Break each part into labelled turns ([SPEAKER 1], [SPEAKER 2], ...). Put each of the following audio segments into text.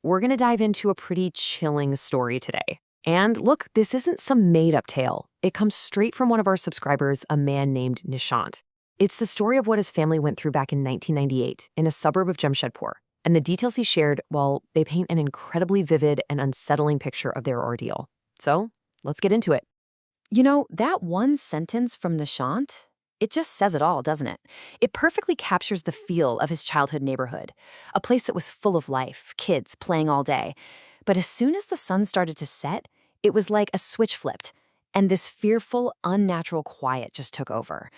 [SPEAKER 1] we're going to dive into a pretty chilling story today. And look, this isn't some made-up tale. It comes straight from one of our subscribers, a man named Nishant. It's the story of what his family went through back in 1998 in a suburb of Jamshedpur. And the details he shared, well, they paint an incredibly vivid and unsettling picture of their ordeal. So, let's get into it. You know, that one sentence from Nishant, it just says it all, doesn't it? It perfectly captures the feel of his childhood neighborhood, a place that was full of life, kids playing all day. But as soon as the sun started to set, it was like a switch flipped, and this fearful, unnatural quiet just took over.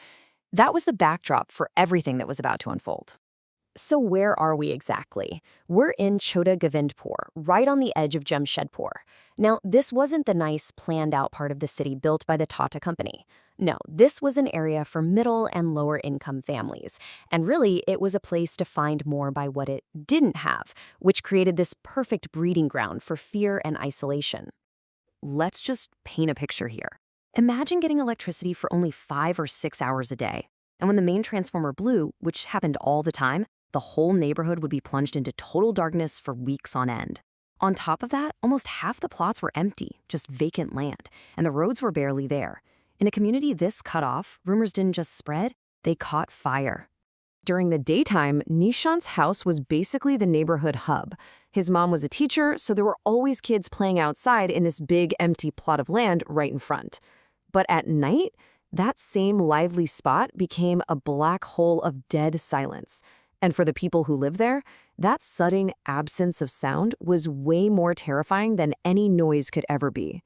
[SPEAKER 1] That was the backdrop for everything that was about to unfold. So where are we exactly? We're in Chota Govindpur, right on the edge of Jamshedpur. Now, this wasn't the nice, planned-out part of the city built by the Tata Company. No, this was an area for middle and lower-income families. And really, it was a place defined more by what it didn't have, which created this perfect breeding ground for fear and isolation. Let's just paint a picture here. Imagine getting electricity for only 5 or 6 hours a day. And when the main transformer blew, which happened all the time, the whole neighborhood would be plunged into total darkness for weeks on end. On top of that, almost half the plots were empty, just vacant land, and the roads were barely there. In a community this cut off, rumors didn't just spread, they caught fire. During the daytime, Nishant's house was basically the neighborhood hub. His mom was a teacher, so there were always kids playing outside in this big empty plot of land right in front. But at night, that same lively spot became a black hole of dead silence. And for the people who lived there, that sudden absence of sound was way more terrifying than any noise could ever be.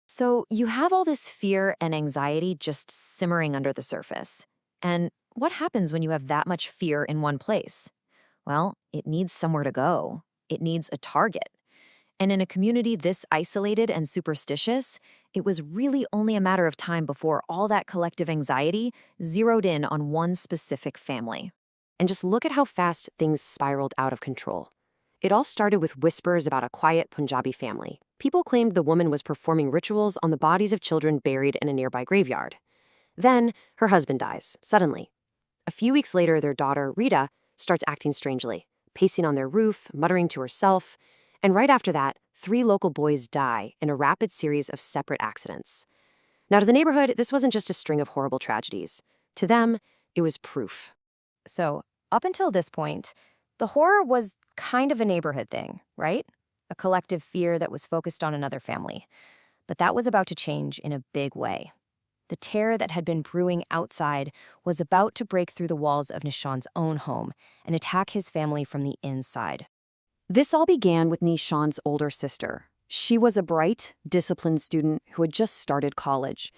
[SPEAKER 1] So you have all this fear and anxiety just simmering under the surface. And what happens when you have that much fear in one place? Well, it needs somewhere to go. It needs a target. And in a community this isolated and superstitious, it was really only a matter of time before all that collective anxiety zeroed in on one specific family. And just look at how fast things spiraled out of control. It all started with whispers about a quiet Punjabi family. People claimed the woman was performing rituals on the bodies of children buried in a nearby graveyard. Then, her husband dies, suddenly. A few weeks later, their daughter, Rita, starts acting strangely, pacing on their roof, muttering to herself. And right after that, 3 local boys die in a rapid series of separate accidents. Now, to the neighborhood, this wasn't just a string of horrible tragedies. To them, it was proof. So, up until this point, the horror was kind of a neighborhood thing, right? A collective fear that was focused on another family. But that was about to change in a big way. The terror that had been brewing outside was about to break through the walls of Nishant's own home and attack his family from the inside. This all began with Nishant's older sister. She was a bright, disciplined student who had just started college.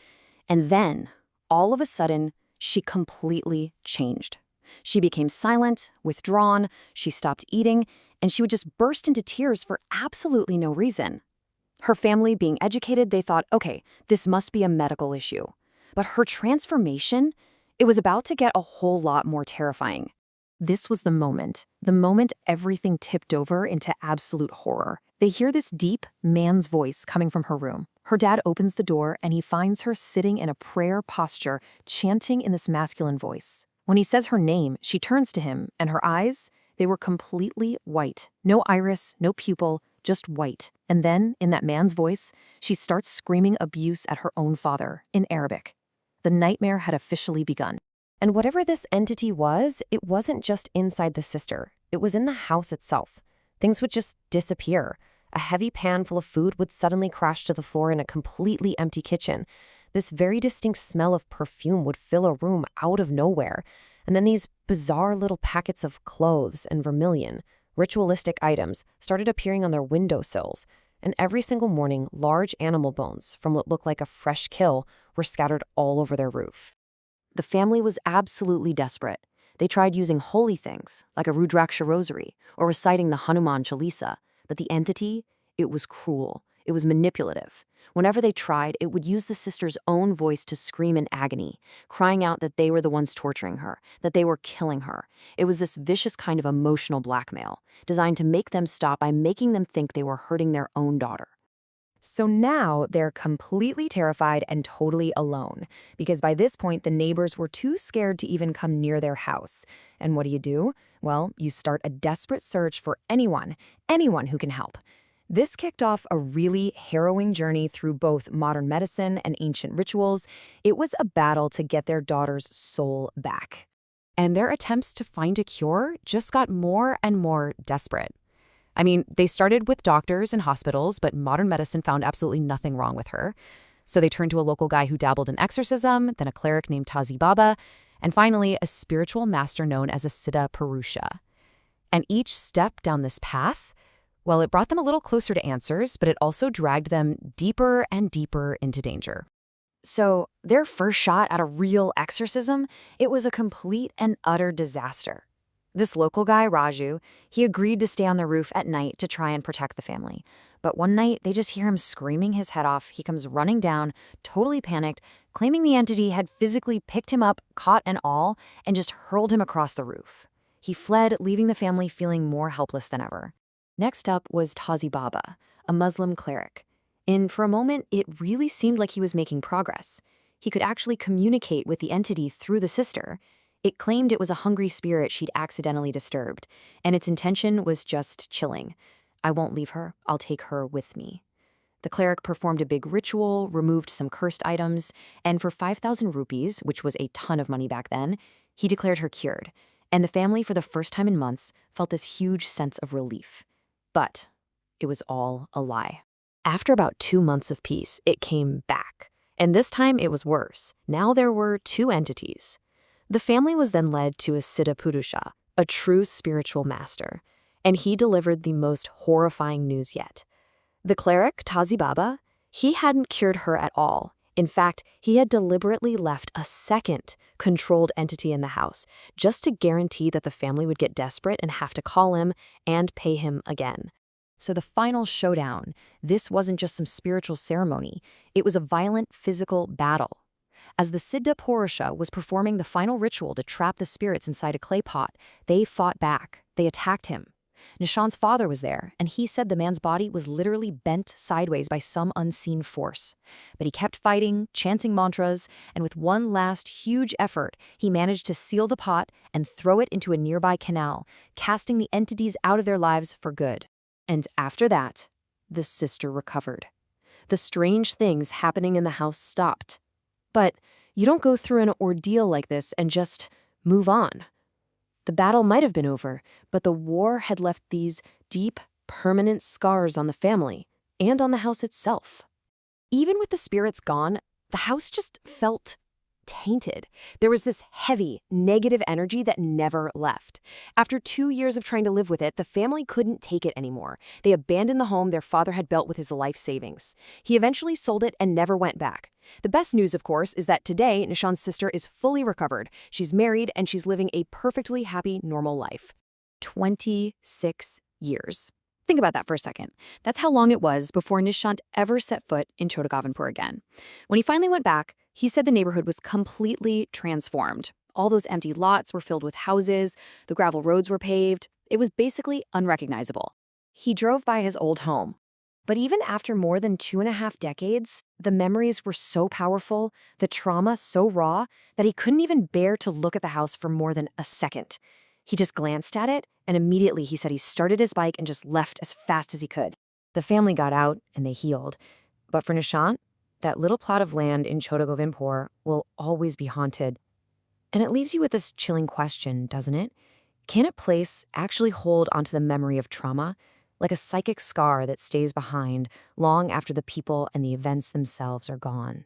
[SPEAKER 1] And then, all of a sudden, she completely changed. She became silent, withdrawn, she stopped eating, and she would just burst into tears for absolutely no reason. Her family being educated, they thought, okay, this must be a medical issue. But her transformation, it was about to get a whole lot more terrifying. This was the moment everything tipped over into absolute horror. They hear this deep man's voice coming from her room. Her dad opens the door and he finds her sitting in a prayer posture, chanting in this masculine voice. When he says her name, she turns to him, and her eyes, they were completely white. No iris, no pupil, just white. And then, in that man's voice, she starts screaming abuse at her own father, in Arabic. The nightmare had officially begun. And whatever this entity was, it wasn't just inside the sister. It was in the house itself. Things would just disappear. A heavy pan full of food would suddenly crash to the floor in a completely empty kitchen. This very distinct smell of perfume would fill a room out of nowhere. And then these bizarre little packets of clothes and vermilion, ritualistic items, started appearing on their windowsills. And every single morning, large animal bones from what looked like a fresh kill were scattered all over their roof. The family was absolutely desperate. They tried using holy things, like a Rudraksha rosary, or reciting the Hanuman Chalisa. But the entity, it was cruel. It was manipulative. Whenever they tried, it would use the sister's own voice to scream in agony, crying out that they were the ones torturing her, that they were killing her. It was this vicious kind of emotional blackmail, designed to make them stop by making them think they were hurting their own daughter. So now they're completely terrified and totally alone, because by this point the neighbors were too scared to even come near their house. And what do? Well, you start a desperate search for anyone who can help. This kicked off a really harrowing journey through both modern medicine and ancient rituals. It was a battle to get their daughter's soul back. And their attempts to find a cure just got more and more desperate. I mean, they started with doctors and hospitals, but modern medicine found absolutely nothing wrong with her. So they turned to a local guy who dabbled in exorcism, then a cleric named Tazi Baba, and finally a spiritual master known as a Siddha Purusha. And each step down this path, well, it brought them a little closer to answers, but it also dragged them deeper and deeper into danger. So their first shot at a real exorcism, it was a complete and utter disaster. This local guy, Raju, he agreed to stay on the roof at night to try and protect the family. But one night, they just hear him screaming his head off. He comes running down, totally panicked, claiming the entity had physically picked him up, caught and all, and just hurled him across the roof. He fled, leaving the family feeling more helpless than ever. Next up was Tazi Baba, a Muslim cleric. And for a moment, it really seemed like he was making progress. He could actually communicate with the entity through the sister. It claimed it was a hungry spirit she'd accidentally disturbed, and its intention was just chilling. I won't leave her, I'll take her with me. The cleric performed a big ritual, removed some cursed items, and for 5,000 rupees, which was a ton of money back then, he declared her cured. And the family, for the first time in months, felt this huge sense of relief. But it was all a lie. After about 2 months of peace, it came back. And this time it was worse. Now there were 2 entities. The family was then led to a Siddha Purusha, a true spiritual master. And he delivered the most horrifying news yet. The cleric, Tazi Baba, he hadn't cured her at all. In fact, he had deliberately left a second controlled entity in the house just to guarantee that the family would get desperate and have to call him and pay him again. So the final showdown, this wasn't just some spiritual ceremony, it was a violent physical battle. As the Siddha Purusha was performing the final ritual to trap the spirits inside a clay pot, they fought back. They attacked him. Nishant's father was there, and he said the man's body was literally bent sideways by some unseen force. But he kept fighting, chanting mantras, and with one last huge effort, he managed to seal the pot and throw it into a nearby canal, casting the entities out of their lives for good. And after that, the sister recovered. The strange things happening in the house stopped. But you don't go through an ordeal like this and just move on. The battle might have been over, but the war had left these deep, permanent scars on the family and on the house itself. Even with the spirits gone, the house just felt tainted. There was this heavy, negative energy that never left. After 2 years of trying to live with it, the family couldn't take it anymore. They abandoned the home their father had built with his life savings. He eventually sold it and never went back. The best news, of course, is that today, Nishant's sister is fully recovered. She's married and she's living a perfectly happy, normal life. 26 years. Think about that for a second. That's how long it was before Nishant ever set foot in Chota Govindpur again. When he finally went back, he said the neighborhood was completely transformed. All those empty lots were filled with houses, the gravel roads were paved. It was basically unrecognizable. He drove by his old home. But even after more than 2.5 decades, the memories were so powerful, the trauma so raw, that he couldn't even bear to look at the house for more than a second. He just glanced at it, and immediately he said he started his bike and just left as fast as he could. The family got out, and they healed. But for Nishant, that little plot of land in Chota Govindpur will always be haunted. And it leaves you with this chilling question, doesn't it? Can a place actually hold onto the memory of trauma, like a psychic scar that stays behind long after the people and the events themselves are gone?